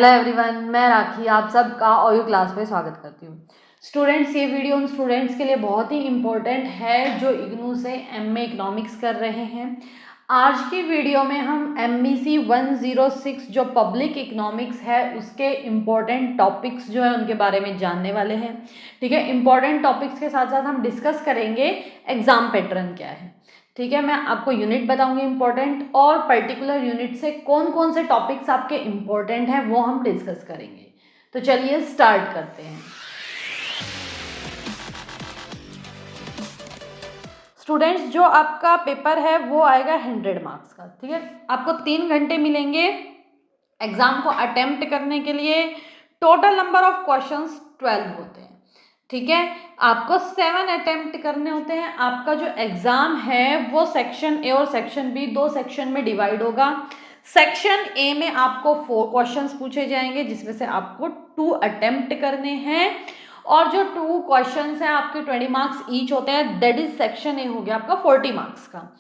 Hello everyone, मैं राखी आप सबका ओयू क्लास पे स्वागत करती हूँ। स्टूडेंट्स, ये वीडियो उन स्टूडेंट्स के लिए बहुत ही इम्पोर्टेंट है जो इग्नू से एमए इकोनॉमिक्स कर रहे हैं। आज की वीडियो में हम एमईसी 106 जो पब्लिक इकोनॉमिक्स है उसके इम्पोर्टेंट टॉपिक्स जो है उनके बारे में जानने वाले हैं। ठीक है, इम्पोर्टेंट टॉपिक्स के साथ साथ हम डिस्कस करेंगे एग्जाम पैटर्न क्या है। ठीक है, मैं आपको यूनिट बताऊंगी इंपॉर्टेंट, और पर्टिकुलर यूनिट से कौन कौन से टॉपिक्स आपके इंपॉर्टेंट हैं वो हम डिस्कस करेंगे। तो चलिए स्टार्ट करते हैं। स्टूडेंट्स, जो आपका पेपर है वो आएगा 100 मार्क्स का। ठीक है, आपको 3 घंटे मिलेंगे एग्जाम को अटेम्प्ट करने के लिए। टोटल नंबर ऑफ क्वेश्चंस 12 होते हैं। ठीक है, आपको 7 अटेम्प्ट करने होते हैं। आपका जो एग्जाम है वो सेक्शन ए और सेक्शन बी, 2 सेक्शन में डिवाइड होगा। सेक्शन ए में आपको 4 क्वेश्चंस पूछे जाएंगे जिसमें से आपको 2 अटेम्प्ट करने हैं, और जो 2 क्वेश्चंस हैं आपके 20 मार्क्स ईच होते हैं। दैट इज सेक्शन ए हो गया आपका 40 मार्क्स का।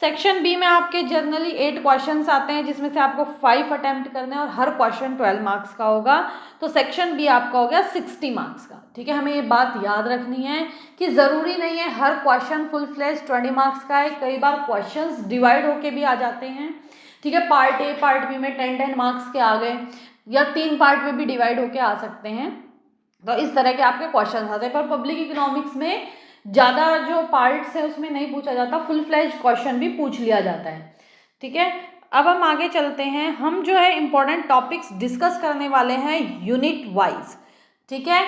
सेक्शन बी में आपके जनरली 8 क्वेश्चंस आते हैं जिसमें से आपको 5 अटेम्प्ट करने हैं और हर क्वेश्चन 12 मार्क्स का होगा। तो सेक्शन बी आपका हो गया 60 मार्क्स का। ठीक है, हमें ये बात याद रखनी है कि ज़रूरी नहीं है हर क्वेश्चन फुल फ्लेज 20 मार्क्स का है। कई बार क्वेश्चंस डिवाइड होके भी आ जाते हैं। ठीक है, पार्ट ए पार्ट बी में 10-10 मार्क्स के आ गए, या 3 पार्ट में भी डिवाइड होके आ सकते हैं। तो इस तरह के आपके क्वेश्चन आते हैं। पर पब्लिक इकोनॉमिक्स में ज़्यादा जो पार्ट्स है उसमें नहीं पूछा जाता, फुल फ्लेज क्वेश्चन भी पूछ लिया जाता है। ठीक है, अब हम आगे चलते हैं। हम जो है इंपॉर्टेंट टॉपिक्स डिस्कस करने वाले हैं यूनिट वाइज। ठीक है,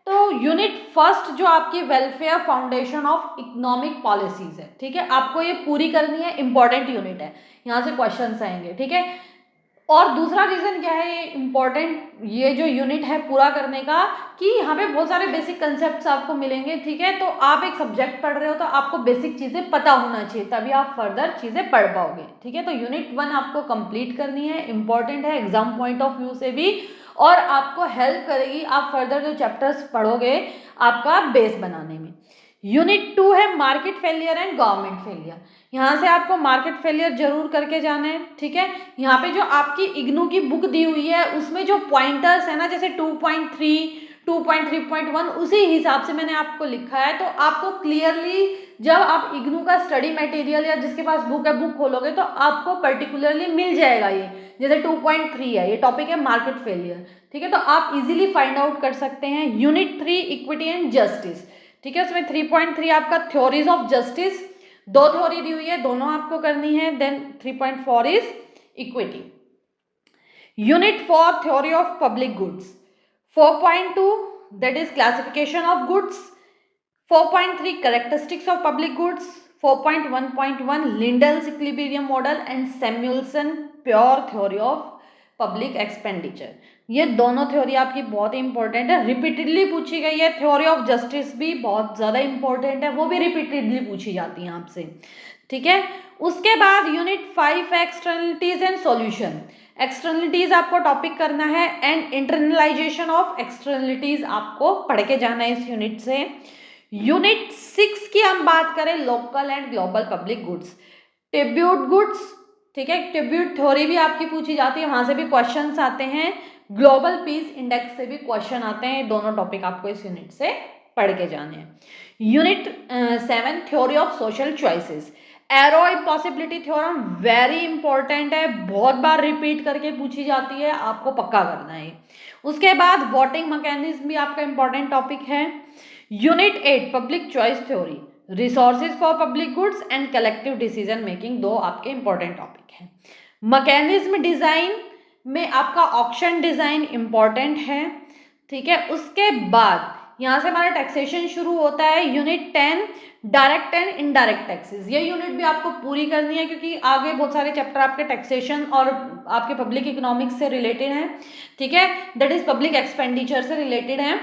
तो यूनिट फर्स्ट जो आपकी welfare foundation of economic policies है। ठीक है, आपको ये पूरी करनी है, इंपॉर्टेंट यूनिट है, यहाँ से क्वेश्चन आएंगे। ठीक है, और दूसरा रीज़न क्या है ये इम्पॉर्टेंट ये जो यूनिट है पूरा करने का, कि यहाँ पे बहुत सारे बेसिक कंसेप्ट्स आपको मिलेंगे। ठीक है, तो आप एक सब्जेक्ट पढ़ रहे हो तो आपको बेसिक चीज़ें पता होना चाहिए, तभी आप फर्दर चीज़ें पढ़ पाओगे। ठीक है, तो यूनिट 1 आपको कंप्लीट करनी है, इंपॉर्टेंट है एग्जाम पॉइंट ऑफ व्यू से भी, और आपको हेल्प करेगी आप फर्दर जो चैप्टर्स पढ़ोगे आपका बेस बनाने में। यूनिट 2 है market failure and government failure. यहाँ से आपको मार्केट फेलियर जरूर करके जाना है। ठीक है, यहाँ पे जो आपकी इग्नू की बुक दी हुई है उसमें जो पॉइंटर्स है ना, जैसे 2.3, 2.3.1 उसी हिसाब से मैंने आपको लिखा है। तो आपको क्लियरली जब आप इग्नू का स्टडी मटेरियल या जिसके पास बुक है बुक खोलोगे तो आपको पर्टिकुलरली मिल जाएगा। ये जैसे 2.3 है, ये टॉपिक है मार्केट फेलियर। ठीक है, तो आप इजीली फाइंड आउट कर सकते हैं। Unit 3 equity and justice. ठीक है, उसमें 3.3 आपका थ्योरीज ऑफ जस्टिस, 2 थ्योरी दी हुई है, दोनों आपको करनी है। Then 3.4 is equity. Unit 4 theory of public goods. 4.2 that is classification of गुड्स। 4.3 characteristics of public goods. 4.1.1 Lindahl's equilibrium model and Samuelson's pure theory of public expenditure. ये दोनों थ्योरी आपकी बहुत ही इंपॉर्टेंट है, रिपीटेडली पूछी गई है। थ्योरी ऑफ जस्टिस भी बहुत ज़्यादा इंपॉर्टेंट है, वो भी रिपीटेडली पूछी जाती है आपसे। ठीक है, उसके बाद यूनिट 5 है एक्सटर्नलिटीज एंड सॉल्यूशन। एक्सटर्नलिटीज आपको टॉपिक करना है एंड इंटरनलाइजेशन ऑफ एक्सटर्नलिटीज आपको पढ़ के जाना है इस यूनिट से। यूनिट 6 की हम बात करें local and global public goods, tribute goods. ठीक है, ट्रिब्यूट थ्योरी भी आपकी पूछी जाती है, वहां से भी क्वेश्चंस आते हैं। ग्लोबल पीस इंडेक्स से भी क्वेश्चन आते हैं। दोनों टॉपिक आपको इस यूनिट से पढ़ के जाने हैं। Unit 7 theory of social choices. Arrow impossibility theorem very important है, बहुत बार रिपीट करके पूछी जाती है, आपको पक्का करना है। उसके बाद वोटिंग मैकेनिज्म भी आपका इंपॉर्टेंट टॉपिक है। Unit 8 public choice theory, resources for public goods and collective decision making, 2 आपके इंपॉर्टेंट टॉपिक हैं। मैकेनिज्म डिजाइन में आपका ऑक्शन डिजाइन इंपॉर्टेंट है। ठीक है, उसके बाद यहाँ से हमारा टैक्सेशन शुरू होता है। Unit 10 direct and indirect taxes. ये यूनिट भी आपको पूरी करनी है क्योंकि आगे बहुत सारे चैप्टर आपके टैक्सेशन और आपके पब्लिक इकोनॉमिक्स से रिलेटेड हैं। ठीक है, दैट इज पब्लिक एक्सपेंडिचर से रिलेटेड है।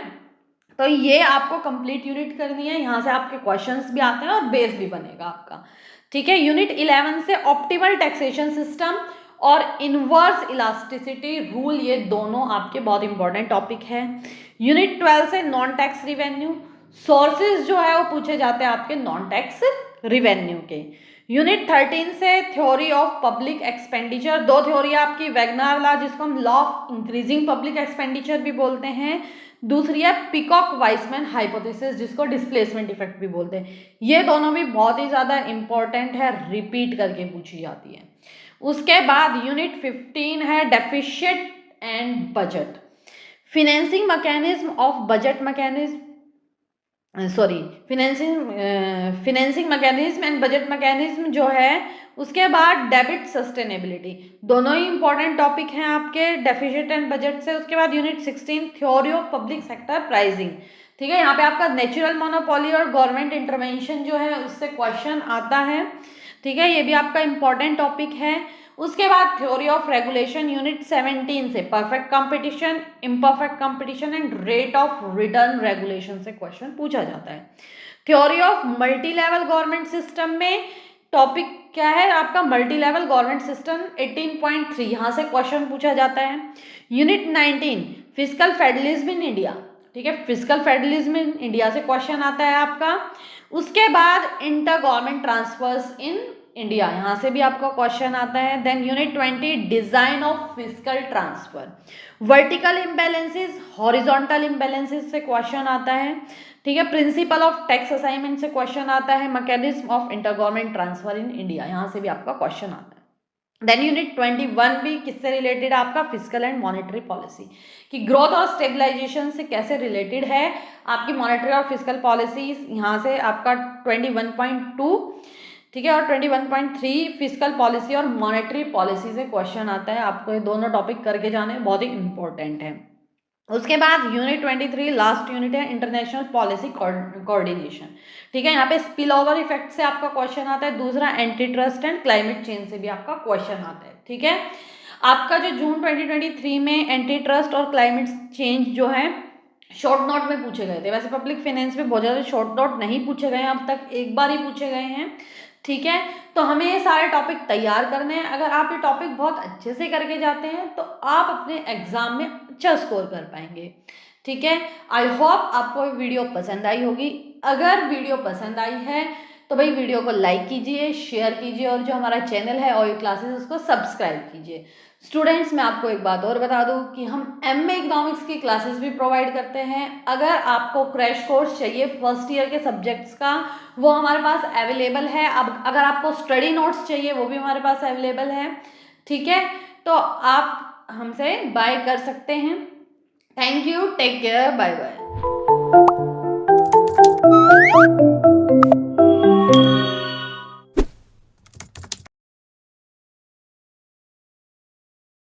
तो ये आपको कंप्लीट यूनिट करनी है, यहाँ से आपके क्वेश्चंस भी आते हैं और बेस भी बनेगा आपका। ठीक है, यूनिट 11 से ऑप्टिमल टैक्सेशन सिस्टम और इनवर्स इलास्टिसिटी रूल, ये दोनों आपके बहुत इंपॉर्टेंट टॉपिक है। यूनिट 12 से नॉन टैक्स रिवेन्यू, सोर्सेज जो है वो पूछे जाते हैं आपके नॉन टैक्स रिवेन्यू के। यूनिट 13 से थ्योरी ऑफ पब्लिक एक्सपेंडिचर, दो थ्योरी आपकी, वैगनार लॉ जिसको हम law of increasing public expenditure भी बोलते हैं, दूसरी है पिकॉक वाइसमैन हाइपोथेसिस जिसको डिस्प्लेसमेंट इफेक्ट भी बोलते हैं। ये दोनों भी बहुत ही ज़्यादा इंपॉर्टेंट है, रिपीट करके पूछी जाती है। उसके बाद यूनिट 15 है deficit and budget, financing mechanism of budget mechanism, financing mechanism and budget mechanism जो है। उसके बाद डेबिट सस्टेनेबिलिटी, दोनों ही इंपॉर्टेंट टॉपिक हैं आपके डेफिसिट एंड बजट से। उसके बाद unit 16 theory of public sector pricing, ठीक है, यहाँ पे आपका नेचुरल मोनोपोली और गवर्नमेंट इंटरवेंशन जो है उससे क्वेश्चन आता है, ठीक है, ये भी आपका इंपॉर्टेंट टॉपिक है। उसके बाद थ्योरी ऑफ रेगुलेशन यूनिट 17 से perfect competition, imperfect competition and rate of return regulation से क्वेश्चन पूछा जाता है। Theory of multi level government system में टॉपिक क्या है आपका, मल्टी लेवल गवर्नमेंट सिस्टम 18.3, यहाँ से क्वेश्चन पूछा जाता है। Unit 19 fiscal federalism in India, ठीक है, फिस्कल फेडरलिज्म इन इंडिया से क्वेश्चन आता है आपका। उसके बाद inter government transfers in India, यहाँ से भी आपका क्वेश्चन आता है। Then unit 20 design of fiscal transfer, vertical imbalances horizontal imbalances से क्वेश्चन आता है, ठीक है, प्रिंसिपल ऑफ टैक्स असाइनमेंट से क्वेश्चन आता है, mechanism of inter government transfer in India, यहाँ से भी आपका क्वेश्चन आता है। देन यूनिट 21 भी किससे रिलेटेड है आपका, फिस्कल एंड मॉनेटरी पॉलिसी, कि ग्रोथ और स्टेबलाइजेशन से कैसे रिलेटेड है आपकी मॉनेटरी और फिस्कल पॉलिसी, यहाँ से आपका 21.2, ठीक है, और 21.3 फिस्कल पॉलिसी और मॉनेटरी पॉलिसी से क्वेश्चन आता है। आपको ये दोनों टॉपिक करके जाने बहुत ही इंपॉर्टेंट है। उसके बाद यूनिट 23 लास्ट यूनिट है इंटरनेशनल पॉलिसी कोऑर्डिनेशन, ठीक है, यहाँ पे स्पिल ओवर इफेक्ट से आपका क्वेश्चन आता है। दूसरा anti trust and climate change से भी आपका क्वेश्चन आता है, ठीक है। आपका जो जून 2023 में एंटी ट्रस्ट और क्लाइमेट चेंज जो है शॉर्ट नोट में पूछे गए थे, वैसे पब्लिक फाइनेंस में बहुत ज़्यादा शॉर्ट नोट नहीं पूछे गए हैं अब तक, एक बार ही पूछे गए हैं, ठीक है। तो हमें ये सारे टॉपिक तैयार करने हैं। अगर आप ये टॉपिक बहुत अच्छे से करके जाते हैं तो आप अपने एग्जाम में अच्छा स्कोर कर पाएंगे, ठीक है। आई होप आपको वीडियो पसंद आई होगी। अगर वीडियो पसंद आई है तो भाई वीडियो को लाइक कीजिए, शेयर कीजिए, और जो हमारा चैनल है OU क्लासेस उसको सब्सक्राइब कीजिए। स्टूडेंट्स, मैं आपको एक बात और बता दूं कि हम MA इकोनॉमिक्स की क्लासेस भी प्रोवाइड करते हैं। अगर आपको क्रैश कोर्स चाहिए फर्स्ट ईयर के सब्जेक्ट्स का, वो हमारे पास अवेलेबल है। अब अगर आपको स्टडी नोट्स चाहिए वो भी हमारे पास अवेलेबल है, ठीक है। तो आप हमसे बाय कर सकते हैं। Thank you, take care, bye bye.